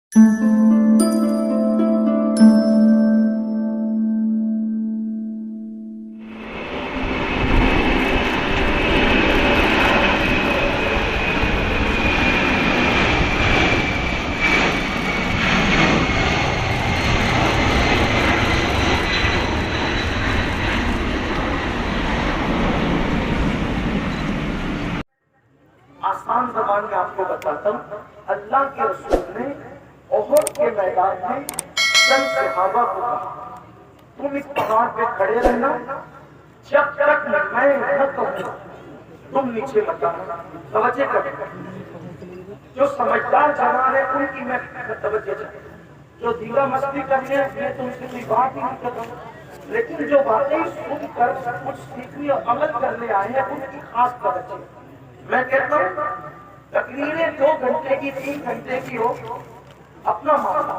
آسان زبان میں آپ کو بتاتا ہوں، اللہ کے رسول نے احد کے میدان میں چند صحابہ کو کہا تم اس پہاڑ پہ کھڑے رہنا، جب تک میں نہ کہوں تم نیچے مت آنا۔ توجہ کرنا، جو سمجھدار جوان ہے ان کی میں توجہ چاہتا ہوں، جو دیگر مستی کرنے ہیں تو ان سے کوئی بات ہی نہیں کرتا، لیکن جو واقعی سن کر کچھ سیکھنے اور عمل کرنے آئے ہیں ان کی خاص توجہ۔ میں کہتا ہوں تقریریں 2 گھنٹے کی 3 گھنٹے کی ہو اپنا معاملہ،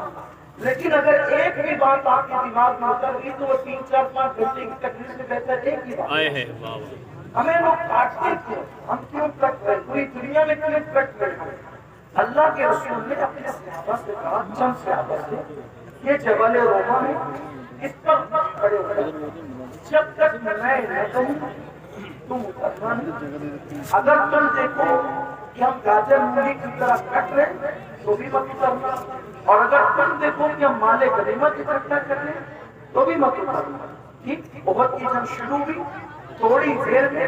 لیکن اگر ایک بھی بات آپ کے دماغ میں اتر گئی تو وہ 3 4 5 گھنٹے کی تقریر سے بہتر ایک ہی بات۔ ہمیں لوگ کاٹتے تھے، ہم کیوں کٹ رہے، پوری دنیا میں کیوں کٹ رہے؟ اللہ کے رسول نے اپنے صحابہ سے کہا، چند صحابہ سے، یہ جبل روما ہے، اس پر کھڑے ہو جائیں، جب تک میں نہ کہوں تم اترنا نہیں۔ اگر تم دیکھو کہ ہم گاجر مولی کی طرح کٹ رہے تو بھی مت اترنا، اور اگر تم دیکھو کہ ہم مال غنیمت اکٹھا کر رہے تو بھی مت اترنا۔ ٹھیک، احد کی جنگ شروع ہوئی، تھوڑی دیر میں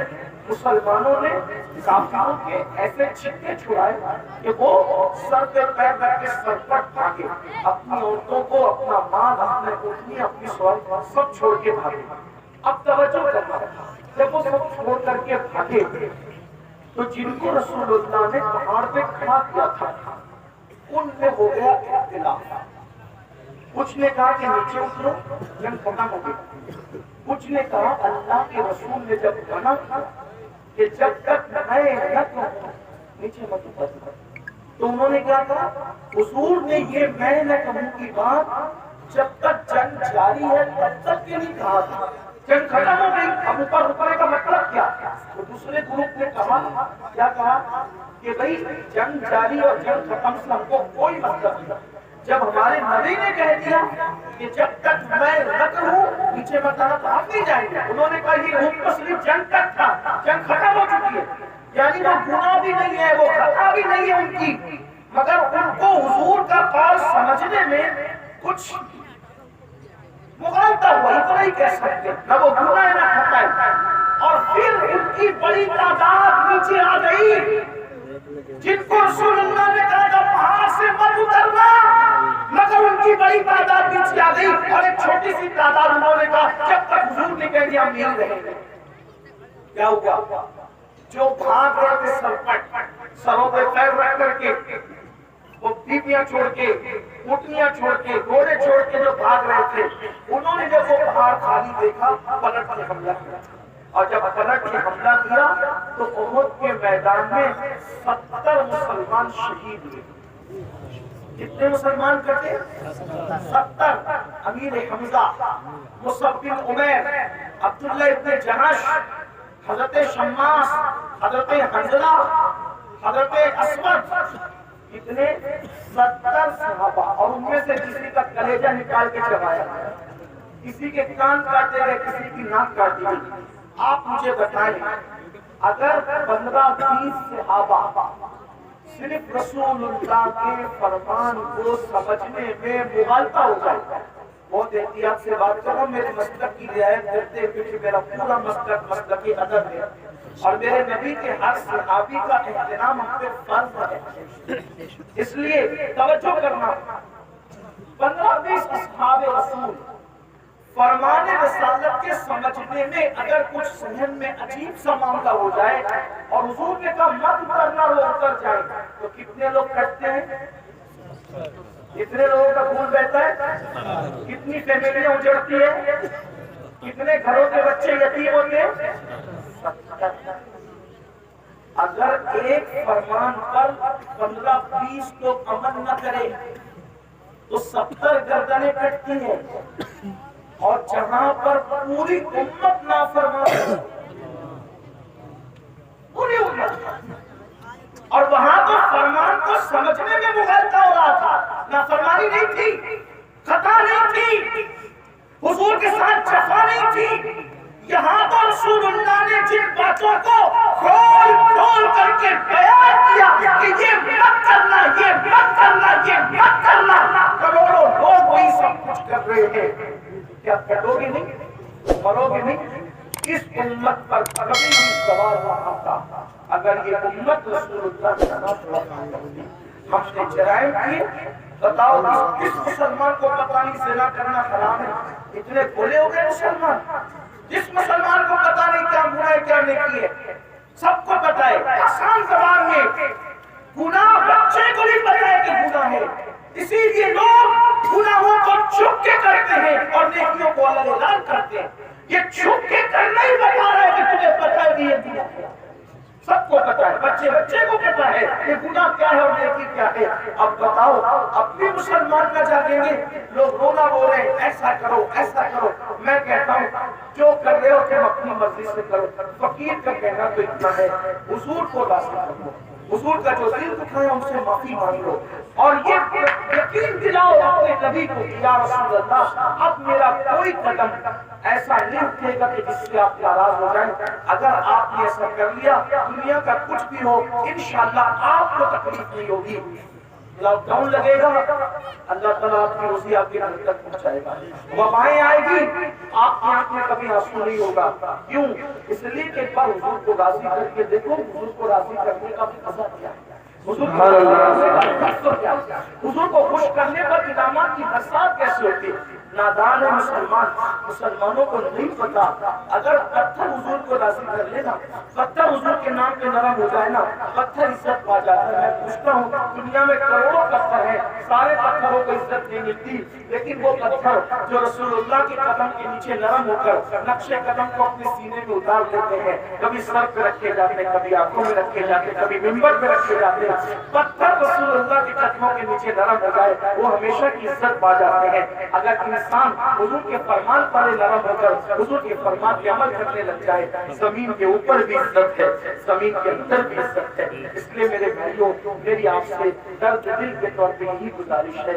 مسلمانوں نے کافروں کے ایسے چھکے چھڑائے کہ وہ سر پہ پیر رکھ کے سرپٹ بھاگے، اپنی عورتوں کو، اپنا مال، اپنے اٹھنی، اپنی سواری سب چھوڑ کے بھاگے۔ اب توجہ کرنا، جب وہ سب چھوڑ کر کے بھاگے تو جن کو رسول اللہ نے پہاڑ پہ کھڑا کیا تھا ان میں ہو گیا اختلاف۔ کچھ نے کہا کہ نیچے اترو، جنگ ختم ہو گئی۔ کچھ نے کہا اللہ کے رسول نے جب منع کیا کہ جب تک میں نہ کہوں نیچے مت اترنا، تو انہوں نے کیا کہا، حضور نے یہ میں نہ کہوں کی بات جب تک جنگ جاری ہے تب تک کے نہیں کہا تھا، جنگ ختم ہو گئی اب اوپر اترنے کا مطلب کیا؟ تو دوسرے گروپ نے کہا، کیا کہا کہ بھئی جنگ جاری اور جنگ ختم سے ہم کو کوئی مطلب نہیں، جب ہمارے نبی نے کہہ دیا کہ جب تک میں نہ کہوں نیچے مت آنا تو ہم نہیں جائیں گے۔ انہوں نے کہا یہ حکم تو صرف جنگ تک تھا، جنگ ختم ہو چکی ہے، یعنی وہ گناہ بھی نہیں ہے، وہ خطا بھی نہیں ہے ان کی، مگر ان کو حضور کا قول سمجھنے میں کچھ مغالطہ ہوا، اتنا ہی کہہ سکتے، نہ وہ گناہ ہے نہ خطا ہے۔ اور پھر ان کی بڑی تعداد نیچے آ گئی، جن کو رسول اللہ نے کہا تھا پہاڑ سے مت اترنا، مگر ان کی بڑی تعداد نیچے آ گئی، اور ایک چھوٹی سی تعداد انہوں نے کہا جب تک حضور نے کہہ دیا مل رہے گے۔ کیا ہوا؟ جو بھاگ رہے تھے سرپٹ، سروں پہ پیر رکھ کر کے، وہ بیویاں چھوڑ کے، اٹھنیاں چھوڑ کے، گھوڑے چھوڑ کے جو بھاگ رہے تھے، انہوں نے جب وہ پہاڑ خالی دیکھا پلٹ کے حملہ کیا، اور جب پلٹ کے حملہ کیا تو احد کے میدان میں 70 مسلمان شہید ہوئے۔ کتنے مسلمان کٹے؟ 70۔ امیر حمزہ، مصعب بن عمیر، عبداللہ ابن جہش، حضرت شماس، حضرت حنظلہ، حضرت اسود، اتنے 70 صحابہ، اور ان میں سے کسی کا کلیجہ نکال کے چبایا، کسی کے کان کاٹے گئے، کسی کی ناک کاٹی گئی۔ آپ مجھے بتائیں اگر 15-20 صحابہ صرف رسول اللہ کے فرمان کو سمجھنے میں مغالطہ ہو جائے، بہت احتیاط سے بات کرو، میرے مسلک کی رعایت کرتے ہوئے میرا پورا مسلک ادب ہے، اور میرے نبی کے ہر صحابی کا احترام ہم پہ فرض ہے، اس لیے توجہ کرنا۔ 15-20 اصحاب رسول فرمان رسالت کے سمجھنے میں اگر کچھ ذہن میں عجیب سا معاملہ ہو جائے اور حضور نے کہا مت اترنا، وہ اتر جائے، تو کتنے لوگ کٹتے ہیں؟ کتنے لوگوں کا خون بہتا ہے؟ کتنی فیملیاں اجڑتی ہے؟ کتنے گھروں کے بچے یتیم ہوتے ہیں؟ اگر ایک فرمان پر 15-20 لوگ عمل نہ کرے تو 70 گردنیں کٹتی ہیں، اور جہاں پر پوری امت نافرمان، پوری امت، اور وہاں تو فرمان کو سمجھنے میں مغالطہ ہو رہا تھا، नाफरमानी नहीं थी, खता नहीं थी, हुजूर के साथ जफा नहीं थी। यहाँ पर रसूलुल्लाह ने जिन बातों को खोल खोल करके बयान किया कि ये मत करना, ये मत करना, ये मत करना, करोड़ों लोग वही सब कुछ कर रहे हैं। क्या करोगे नहीं, मरोगे नहीं। इस उम्मत पर कभी भी सवाल न आता अगर ये उम्मत रसूलुल्लाह के साथ वफा करती। हमने जराइम किए, बताओ किस मुसलमान को पता नहीं ज़िना करना हराम है? इतने भोले हो गए मुसलमान। जिस मुसलमान को पता नहीं क्या गुनाह है क्या नेकी है, सबको पता है। आसान ज़बान में गुनाह बच्चे को भी पता है कि गुनाह है, इसीलिए लोग गुनाहों को छुप के करते हैं और नेकियों को अलग ऐलान करते हैं। ये छुप के करना ही बता रहा है कि तुम्हें पता है कि ये गुनाह है। सबको पता है, बच्चे बच्चे को पता है ये गुनाह क्या है और नेकी क्या है। अब बताओ, अब भी मुसलमान न जागेंगे, लोग रोना रो रहे हैं, ऐसा करो ऐसा करो। मैं कहता हूँ जो कर रहे हो तुम अपनी मर्जी से करो। फकीर का कहना तो इतना है, हुजूर को राज़ी करो, हुजूर का जो दिल दुखा है उनसे माफी मांग लो और ये यकीन दिलाओ अपने नबी को, या रसूल अल्लाह अब मेरा कोई कदम ऐसा नहीं उठेगा कि जिससे आप नाराज हो जाएं। अगर आपने ऐसा कर लिया, दुनिया का कुछ भी हो, इंशाअल्लाह आपको तकलीफ नहीं होगी। लॉकडाउन लगेगा, अल्लाह ताला आपकी रोजी आपके घर तक पहुंचाएगा। वबाएं आएगी, आपकी आंख में कभी आंसू नहीं होगा। क्यों? इसलिए कि एक बार हुजूर को राजी करके देखो, हुजूर को राजी करने का भी मजा क्या है, हुजूर को खुश करने पर इनामात की बरसात कैसे होती है। नादान है मुसलमान, मुसलमानों को नहीं पता। अगर पत्थर हुजूर को राजी कर लेना, पत्थर हुजूर के नाम पे नरम हो जाए ना, पत्थर इज्जत पा जाता है। मैं पूछता हूँ, दुनिया में करोड़ों पत्थर हैं, सारे पत्थरों को इज्जत नहीं मिलती, लेकिन वो पत्थर जो रसूलुल्लाह के कदम के नीचे नरम होकर नक्शे कदम को अपने सीने में उतार देते हैं, कभी सर पे रखे जाते, कभी आंखों में रखे जाते, कभी मिंबर पे रखे जाते, पत्थर रसूलुल्लाह के कदमों के नीचे नरम हो जाए, वो हमेशा की इज्जत पा जाते हैं। अगर इंसान हुजूर के फरमान पर नरम होकर हुजूर के फरमान पे अमल करने लग जाए, जमीन के ऊपर भी इज्जत है, जमीन के अंदर भी इज्जत है। इसलिए मेरे भाइयों, मेरी आपसे दर्द दिल के तौर पे यही गुजारिश है,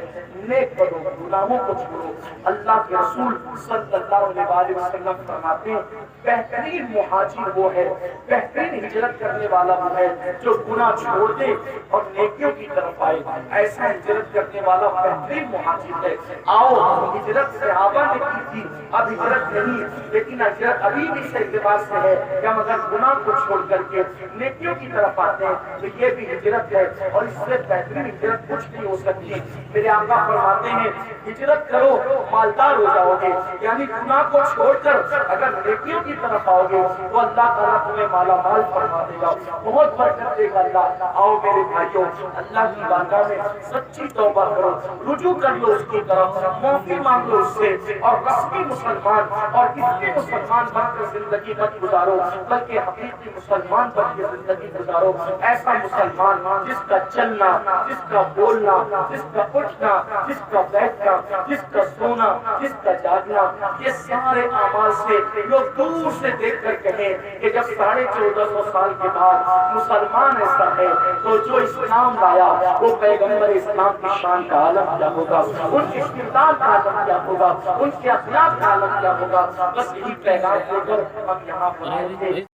नेक बनो, गुनाहों को छोड़ो। अल्लाह के रसूल सल्लल्लाहु अलैहि वसल्लम फरमाते हैं, बेहतरीन मुहाजिर वो है, बेहतरीन हिजरत करने वाला वो है जो गुनाह छोड़ दे और नेकियों की तरफ आए। ऐसा हिजरत करने वाला बेहतरीन मुहाजिर है। आओ, हिजरत सहाबा ने की थी, अब हिजरत नहीं, लेकिन हिजरत अभी भी इस एतबार से है कि हम अगर गुनाह को छोड़ करके नेकियों की तरफ आते हैं तो ये भी हिजरत है और इससे बेहतरीन हिजरत कुछ नहीं हो सकती। मेरे आका फरमाते हैं, हिजरत करो मालदार हो जाओगे, यानी गुनाह को छोड़कर अगर नेकियों की तरफ आओगे तो अल्लाह ताला तुम्हें माला माल फरमा देगा, बहुत बरकत देगा अल्लाह। आओ मेरे भाइयों, अल्लाह की बारगाह में सच्ची तौबा करो, रुजू कर लो उसकी तरफ, माफी मांग लो उससे और रस्मी मुसलमान और किसी मुसलमान बनकर जिंदगी मत गुजारो, बल्कि हकीकी मुसलमान बनकर जिंदगी गुजारो। ऐसा मुसलमान जिसका चलना, जिसका बोलना, जिसका उठना, जिसका बैठना, जिसका सोना, जिसका जागना, ये सारे अमाल से लोग दूर से देख कर कहें कि जब 1450 साल के बाद मुसलमान ऐसा है तो जो इस्लाम लाया वो पैगंबर इस्लाम की शान का आलम क्या होगा, उनके किरदार का आलम क्या होगा, उनके अखलाक का आलम क्या होगा। बस यही पैगाम लेकर हम यहाँ पर आए थे।